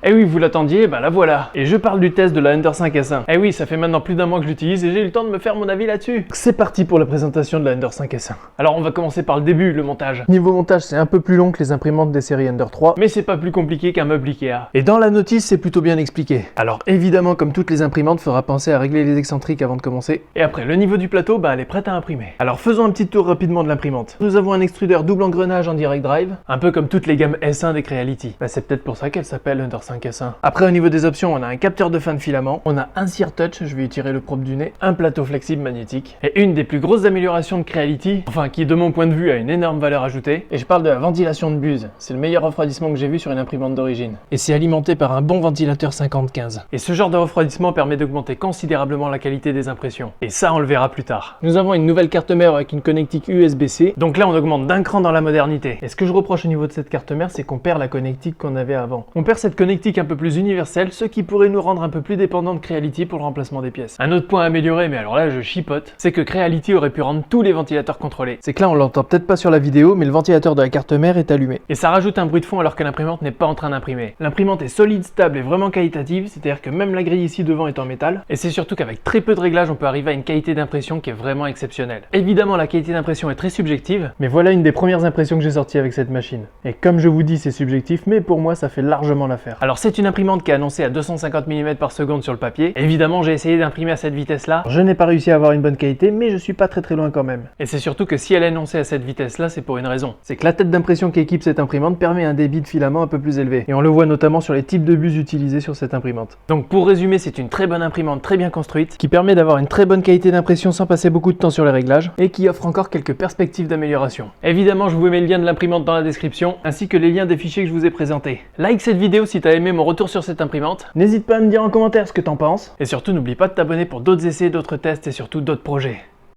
Eh oui, vous l'attendiez, bah la voilà. Et je parle du test de la Ender 5 S1. Eh oui, ça fait maintenant plus d'un mois que je l'utilise et j'ai eu le temps de me faire mon avis là-dessus. C'est parti pour la présentation de la Ender 5 S1. Alors on va commencer par le début, le montage. Niveau montage, c'est un peu plus long que les imprimantes des séries Ender 3, mais c'est pas plus compliqué qu'un meuble Ikea. Et dans la notice, c'est plutôt bien expliqué. Alors évidemment, comme toutes les imprimantes, faudra penser à régler les excentriques avant de commencer. Et après, le niveau du plateau, bah elle est prête à imprimer. Alors faisons un petit tour rapidement de l'imprimante. Nous avons un extrudeur double engrenage en direct drive, un peu comme toutes les gammes S1 des Creality. Bah c'est peut-être pour ça qu'elle s'appelle Ender 5 S1. Après, au niveau des options, on a un capteur de fin de filament, on a un Sear Touch, je vais y tirer le probe du nez, un plateau flexible magnétique, et une des plus grosses améliorations de Creality, enfin qui de mon point de vue a une énorme valeur ajoutée, et je parle de la ventilation de buse. C'est le meilleur refroidissement que j'ai vu sur une imprimante d'origine. Et c'est alimenté par un bon ventilateur 50-15. Et ce genre de refroidissement permet d'augmenter considérablement la qualité des impressions. Et ça, on le verra plus tard. Nous avons une nouvelle carte mère avec une connectique USB-C, donc là on augmente d'un cran dans la modernité. Et ce que je reproche au niveau de cette carte mère, c'est qu'on perd la connectique qu'on avait avant. On perd cette connectique un peu plus universelle, ce qui pourrait nous rendre un peu plus dépendants de Creality pour le remplacement des pièces. Un autre point à améliorer, mais alors là je chipote, c'est que Creality aurait pu rendre tous les ventilateurs contrôlés. C'est que là on l'entend peut-être pas sur la vidéo, mais le ventilateur de la carte mère est allumé. Et ça rajoute un bruit de fond alors que l'imprimante n'est pas en train d'imprimer. L'imprimante est solide, stable et vraiment qualitative, c'est-à-dire que même la grille ici devant est en métal. Et c'est surtout qu'avec très peu de réglages, on peut arriver à une qualité d'impression qui est vraiment exceptionnelle. Évidemment, la qualité d'impression est très subjective, mais voilà une des premières impressions que j'ai sorties avec cette machine. Et comme je vous dis, c'est subjectif, mais pour moi, ça fait largement l'affaire. Alors c'est une imprimante qui est annoncée à 250 mm par seconde sur le papier. Évidemment, j'ai essayé d'imprimer à cette vitesse-là. Je n'ai pas réussi à avoir une bonne qualité, mais je suis pas très loin quand même. Et c'est surtout que si elle est annoncée à cette vitesse-là, c'est pour une raison. C'est que la tête d'impression qui équipe cette imprimante permet un débit de filament un peu plus élevé. Et on le voit notamment sur les types de buses utilisés sur cette imprimante. Donc pour résumer, c'est une très bonne imprimante, très bien construite, qui permet d'avoir une très bonne qualité d'impression sans passer beaucoup de temps sur les réglages, et qui offre encore quelques perspectives d'amélioration. Évidemment, je vous mets le lien de l'imprimante dans la description, ainsi que les liens des fichiers que je vous ai présentés. Like cette vidéo si t'as aimé mon retour sur cette imprimante, n'hésite pas à me dire en commentaire ce que t'en penses, et surtout n'oublie pas de t'abonner pour d'autres essais, d'autres tests et surtout d'autres projets.